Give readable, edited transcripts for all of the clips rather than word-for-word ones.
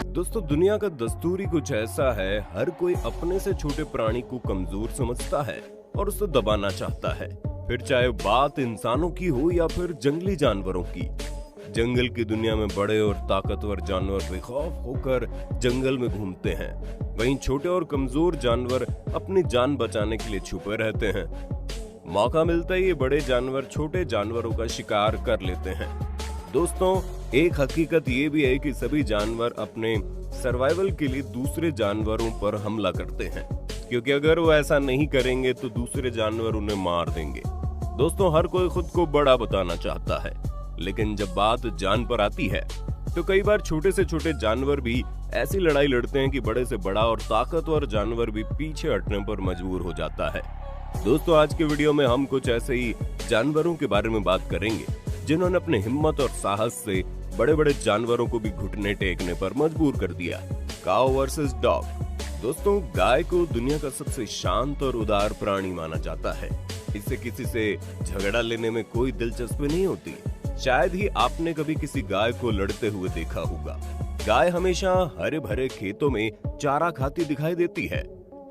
दोस्तों दुनिया का दस्तूर ही कुछ ऐसा है, हर कोई अपने से छोटे प्राणी को कमजोर समझता है और उसे दबाना चाहता है। फिर चाहे बात इंसानों की हो या फिर जंगली जानवरों की। जंगल की दुनिया में बड़े और ताकतवर जानवर बेखौफ होकर जंगल में घूमते हैं, वहीं छोटे और कमजोर जानवर अपनी जान बचाने के लिए छुपे रहते हैं। मौका मिलता ही ये बड़े जानवर छोटे जानवरों का शिकार कर लेते हैं। दोस्तों एक हकीकत ये भी है कि सभी जानवर अपने सर्वाइवल के लिए दूसरे जानवरों पर हमला करते हैं, क्योंकि अगर वो ऐसा नहीं करेंगे तो दूसरे जानवर उन्हें मार देंगे। दोस्तों हर कोई खुद को बड़ा बताना चाहता है, लेकिन जब बात जान पर आती है तो कई बार छोटे से छोटे जानवर भी ऐसी लड़ाई लड़ते हैं कि बड़े से बड़ा और ताकतवर जानवर भी पीछे हटने पर मजबूर हो जाता है। दोस्तों आज के वीडियो में हम कुछ ऐसे ही जानवरों के बारे में बात करेंगे जिन्होंने अपने हिम्मत और साहस से बड़े बड़े जानवरों को भी घुटने टेकने पर मजबूर कर दिया। काऊ वर्सेस डॉग। दोस्तों गाय को दुनिया का सबसे शांत और उदार प्राणी माना जाता है। इससे किसी से झगड़ा लेने में कोई दिलचस्पी नहीं होती। शायद ही आपने कभी किसी गाय को लड़ते हुए देखा होगा। गाय हमेशा हरे भरे खेतों में चारा खाती दिखाई देती है।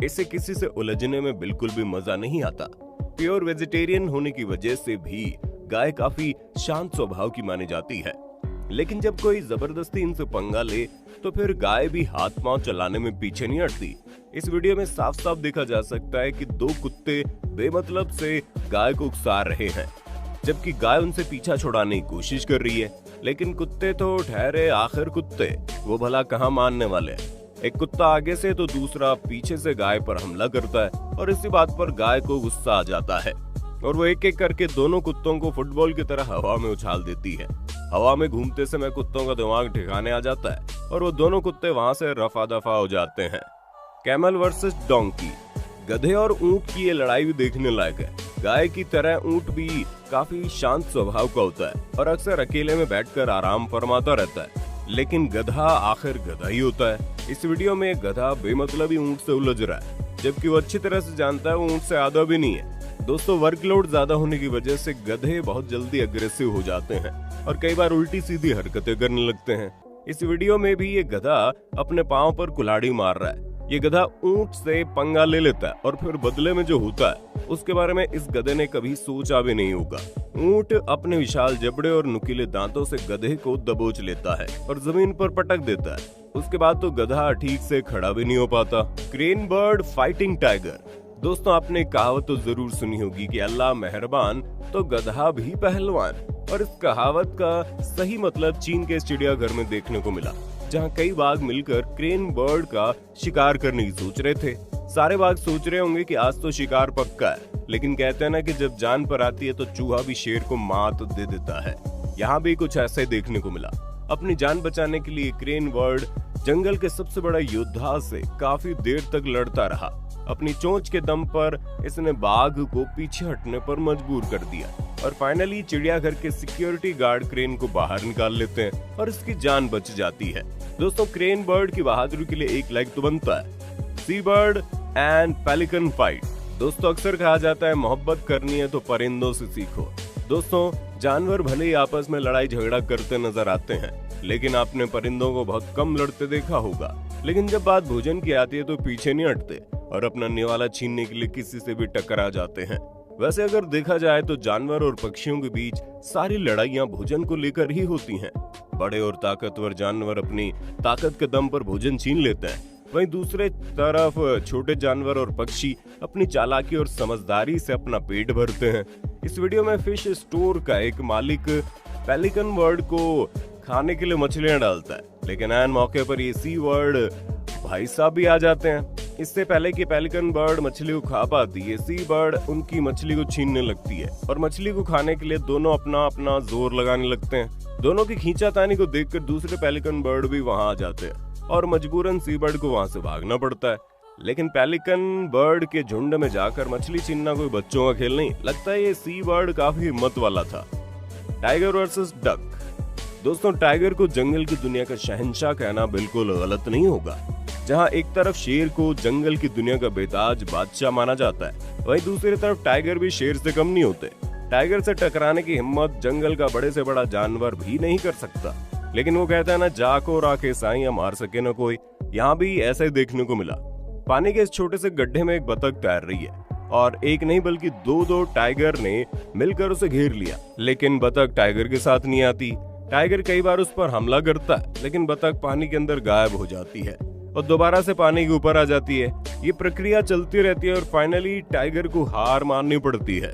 इससे किसी से उलझने में बिल्कुल भी मजा नहीं आता। प्योर वेजिटेरियन होने की वजह से भी गाय काफी शांत स्वभाव की मानी जाती है, लेकिन जब कोई जबरदस्ती इनसे पंगा ले तो फिर गाय भी हाथ पांव चलाने में पीछे नहीं हटती। इस वीडियो में साफ साफ देखा जा सकता है कि दो कुत्ते बेमतलब से गाय को उकसा रहे हैं, जबकि गाय उनसे पीछा छुड़ाने की कोशिश कर रही है। लेकिन कुत्ते तो ठहरे आखिर कुत्ते, वो भला कहाँ मानने वाले। एक कुत्ता आगे से तो दूसरा पीछे से गाय पर हमला करता है और इसी बात पर गाय को गुस्सा आ जाता है और वो एक एक करके दोनों कुत्तों को फुटबॉल की तरह हवा में उछाल देती है। हवा में घूमते समय कुत्तों का दिमाग ठिकाने आ जाता है और वो दोनों कुत्ते वहां से रफा दफा हो जाते हैं। Camel versus donkey. गधे और ऊंट की ये लड़ाई भी देखने लायक है। गाय की तरह ऊंट भी काफी शांत स्वभाव का होता है और अक्सर अकेले में बैठकर आराम फरमाता रहता है, लेकिन गधा आखिर गधा ही होता है। इस वीडियो में गधा बेमतलब ही ऊंट से उलझ रहा है, जबकि वो अच्छी तरह से जानता है वो ऊंट से आधा भी नहीं है। दोस्तों वर्कलोड ज्यादा होने की वजह से गधे बहुत जल्दी अग्रेसिव हो जाते हैं और कई बार उल्टी सीधी हरकतें करने लगते हैं। इस वीडियो में भी ये गधा अपने पांव पर कुल्हाड़ी मार रहा है। ये गधा ऊंट से पंगा ले लेता है और फिर बदले में जो होता है उसके बारे में इस गधे ने कभी सोचा भी नहीं होगा। ऊंट अपने विशाल जबड़े और नुकीले दांतों से गधे को दबोच लेता है और जमीन पर पटक देता है। उसके बाद तो गधा ठीक से खड़ा भी नहीं हो पाता। Crane bird fighting tiger. दोस्तों आपने कहावत तो जरूर सुनी होगी कि अल्लाह मेहरबान तो गधा भी पहलवान, और इस कहावत का सही मतलब चीन के चिड़ियाघर में देखने को मिला, जहां कई बाघ मिलकर क्रेन बर्ड का शिकार करने की सोच रहे थे। सारे बाघ सोच रहे होंगे कि आज तो शिकार पक्का है, लेकिन कहते हैं ना कि जब जान पर आती है तो चूहा भी शेर को मात दे देता है। यहाँ भी कुछ ऐसा ही देखने को मिला। अपनी जान बचाने के लिए क्रेन बर्ड जंगल के सबसे बड़ा योद्धा से काफी देर तक लड़ता रहा। अपनी चोंच के दम पर इसने बाघ को पीछे हटने पर मजबूर कर दिया और फाइनली चिड़ियाघर के सिक्योरिटी गार्ड क्रेन को बाहर निकाल लेते हैं और इसकी जान बच जाती है। दोस्तों क्रेन बर्ड की बहादुरी के लिए एक लाइक तो बनता है। सी बर्ड एंड पेलिकन फाइट। दोस्तों अक्सर कहा जाता है मोहब्बत करनी है तो परिंदों से सीखो। दोस्तों जानवर भले ही आपस में लड़ाई झगड़ा करते नजर आते हैं, लेकिन आपने परिंदों को बहुत कम लड़ते देखा होगा। लेकिन जब बात भोजन की आती है तो पीछे नहीं हटते और अपना निवाला छीनने के लिए किसी से भी टकरा जाते हैं। वैसे अगर देखा जाए तो जानवर और पक्षियों के बीच सारी लड़ाइयां भोजन को लेकर ही होती हैं। बड़े और ताकतवर जानवर अपनी ताकत के दम पर भोजन छीन लेते हैं, वहीं दूसरे तरफ छोटे जानवर और पक्षी अपनी चालाकी और समझदारी से अपना पेट भरते हैं। इस वीडियो में फिश स्टोर का एक मालिक पेलिकन बर्ड को खाने के लिए मछलियां डालता है, लेकिन ऐन मौके पर ये सी बर्ड भाई साहब भी आ जाते हैं। इससे पहले कि पेलिकन बर्ड मछली को खा पाती है, सी बर्ड उनकी मछली को छीनने लगती है और मछली को खाने के लिए दोनों अपना अपना जोर लगाने लगते हैं। दोनों की खींचातानी को देखकर दूसरे पेलिकन बर्ड भी वहां आ जाते हैं और मजबूरन सी बर्ड को वहां से भागना पड़ता है। लेकिन पेलिकन बर्ड के झुंड में जाकर मछली छीनना कोई बच्चों का खेल नहीं। लगता है ये सी बर्ड काफी हिम्मत वाला था। Tiger versus duck. दोस्तों टाइगर को जंगल की दुनिया का शहंशाह कहना बिल्कुल गलत नहीं होगा। जहां एक तरफ शेर को जंगल की दुनिया का बेताज बादशाह माना जाता है, वहीं दूसरी तरफ टाइगर भी शेर से कम नहीं होते। टाइगर से टकराने की हिम्मत जंगल का बड़े से बड़ा जानवर भी नहीं कर सकता। लेकिन वो कहता है ना, जाको राखे साईं मार सके न कोई। यहाँ भी ऐसा ही देखने को मिला। पानी के इस छोटे से गड्ढे में एक बतख तैर रही है और एक नहीं बल्कि दो टाइगर ने मिलकर उसे घेर लिया। लेकिन बतख टाइगर के साथ नहीं आती। टाइगर कई बार उस पर हमला करता है, लेकिन बतख पानी के अंदर गायब हो जाती है और दोबारा से पानी के ऊपर आ जाती है। ये प्रक्रिया चलती रहती है और फाइनली टाइगर को हार माननी पड़ती है।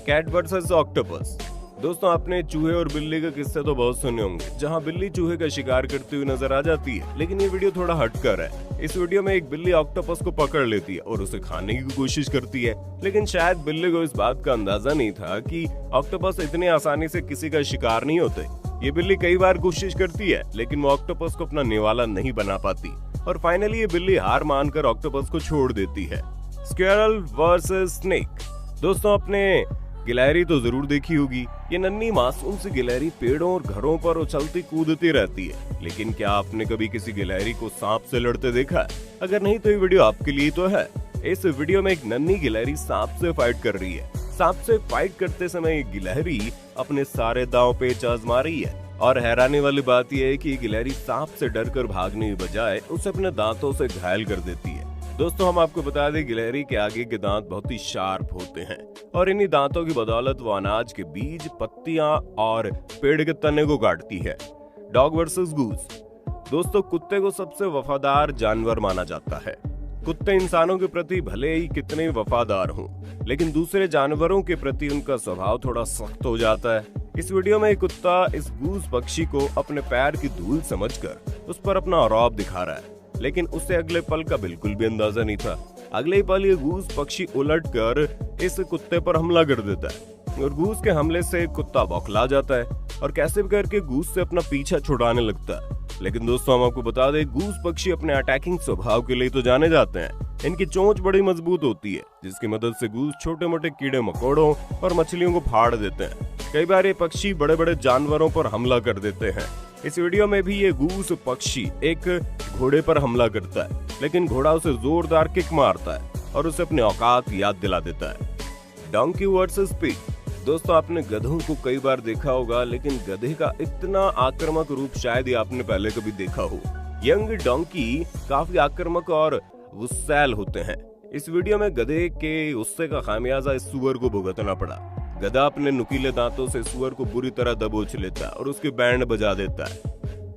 Cat versus octopus. दोस्तों, आपने चूहे और बिल्ली के किस्से तो बहुत सुने होंगे, जहां बिल्ली चूहे का शिकार करती हुई नजर आ जाती है। लेकिन ये वीडियो थोड़ा हटकर है। इस वीडियो में एक बिल्ली ऑक्टोपस को पकड़ लेती है और उसे खाने की कोशिश करती है। लेकिन शायद बिल्ली को इस बात का अंदाजा नहीं था कि ऑक्टोपस इतनी आसानी से किसी का शिकार नहीं होते। ये बिल्ली कई बार कोशिश करती है, लेकिन वो ऑक्टोपस को अपना निवाला नहीं बना पाती और फाइनली ये बिल्ली हार मानकर ऑक्टोपस को छोड़ देती है। Squirrel versus snake. दोस्तों, अपने गिलहरी तो जरूर देखी होगी। ये नन्ही मासूम सी गिलहरी पेड़ों और घरों पर उछलती कूदती रहती है। लेकिन क्या आपने कभी किसी गिलहरी को सांप से लड़ते देखा है? अगर नहीं तो ये वीडियो आपके लिए तो है। इस वीडियो में एक नन्ही गिलहरी सांप से फाइट कर रही है। सांप से फाइट करते समय ये गिलहरी अपने सारे दांव पेच आजमा रही है और हैरानी वाली बात यह है कि गिलहरी सांप से डरकर भागने की बजाय उसे अपने दांतों से घायल कर देती है। दोस्तों, हम आपको बता दें, गिलहरी के आगे के दांत बहुत ही शार्प होते हैं और इन्हीं दांतों की बदौलत वो अनाज के बीज, पत्तियां और पेड़ के तने को काटती है। Dog versus goose. दोस्तों, कुत्ते को सबसे वफादार जानवर माना जाता है। कुत्ते इंसानों के प्रति भले ही कितने वफादार हों, लेकिन दूसरे जानवरों के प्रति उनका स्वभाव थोड़ा सख्त हो जाता है। इस वीडियो में एक कुत्ता इस गूस पक्षी को अपने पैर की धूल समझकर उस पर अपना रौब दिखा रहा है, लेकिन उसे अगले पल का बिल्कुल भी अंदाजा नहीं था। अगले ही पल ये गूस पक्षी उलटकर इस कुत्ते पर हमला कर देता है और गूस के हमले से कुत्ता बौखला जाता है और कैसे भी करके गूस से अपना पीछा छुड़ाने लगता है। लेकिन दोस्तों, हम आपको बता दें, गूस पक्षी अपने अटैकिंग स्वभाव के लिए तो जाने जाते हैं। इनकी चोंच बड़ी मजबूत होती है, जिसकी मदद से गूस छोटे मोटे कीड़े मकोड़ों और मछलियों को फाड़ देते हैं। कई बार ये पक्षी बड़े बड़े जानवरों पर हमला कर देते हैं। इस वीडियो में भी ये गूस पक्षी एक घोड़े पर हमला करता है, लेकिन घोड़ा उसे जोरदार किक मारता है और उसे अपनी औकात याद दिला देता है। Donkey versus pig. दोस्तों, आपने गधों को कई बार देखा होगा, लेकिन गधे का इतना आक्रामक रूप शायद ही आपने पहले कभी देखा हो। यंग डोंकी काफी आक्रामक और गुस्सैल होते हैं। इस वीडियो में गधे के गुस्से का खामियाजा इस सुअर को भुगतना पड़ा। गधा अपने नुकीले दांतों से सुअर को बुरी तरह दबोच लेता है और उसके बैंड बजा देता है।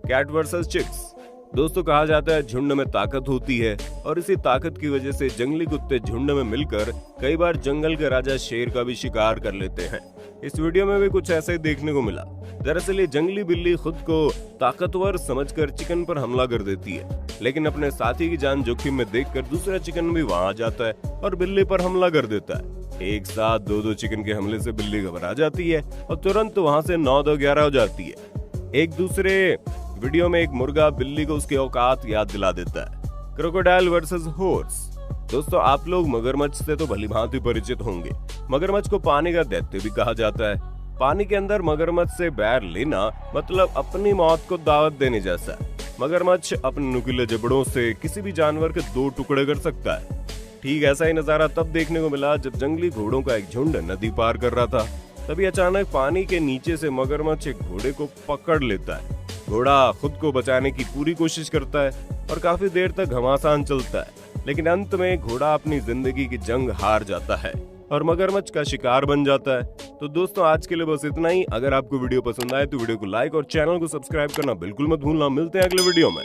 Cat versus chicks. दोस्तों, कहा जाता है झुंड में ताकत होती है और इसी ताकत की वजह से जंगली कुत्ते झुंड में मिलकर कई बार जंगल के राजा शेर का भी शिकार कर लेते हैं। इस वीडियो में भी कुछ ऐसा ही देखने को मिला। दरअसल ये जंगली बिल्ली खुद को ताकतवर समझकर चिकन पर हमला कर देती है, लेकिन अपने साथी की जान जोखिम में देखकर दूसरा चिकन भी वहां आ जाता है और बिल्ली पर हमला कर देता है। एक साथ दो चिकन के हमले से बिल्ली घबरा जाती है और तुरंत वहां से 9-2-11 हो जाती है। एक दूसरे वीडियो में एक मुर्गा बिल्ली को उसकी औकात याद दिला देता है। Crocodile versus horse. दोस्तों, आप लोग मगरमच्छ से तो भलीभांति परिचित होंगे। मगरमच्छ को पानी का दैत्य भी कहा जाता है। पानी के अंदर मगरमच्छ से बैर लेना मतलब अपनी मौत को दावत देने जैसा। मगरमच्छ अपने नुकीले जबड़ों से किसी भी जानवर के 2 टुकड़े कर सकता है। ठीक ऐसा ही नजारा तब देखने को मिला जब जंगली घोड़ों का एक झुंड नदी पार कर रहा था। तभी अचानक पानी के नीचे से मगरमच्छ एक घोड़े को पकड़ लेता है। घोड़ा खुद को बचाने की पूरी कोशिश करता है और काफी देर तक घमासान चलता है, लेकिन अंत में घोड़ा अपनी जिंदगी की जंग हार जाता है और मगरमच्छ का शिकार बन जाता है। तो दोस्तों, आज के लिए बस इतना ही। अगर आपको वीडियो पसंद आए तो वीडियो को लाइक और चैनल को सब्सक्राइब करना बिल्कुल मत भूलना। मिलते हैं अगले वीडियो में।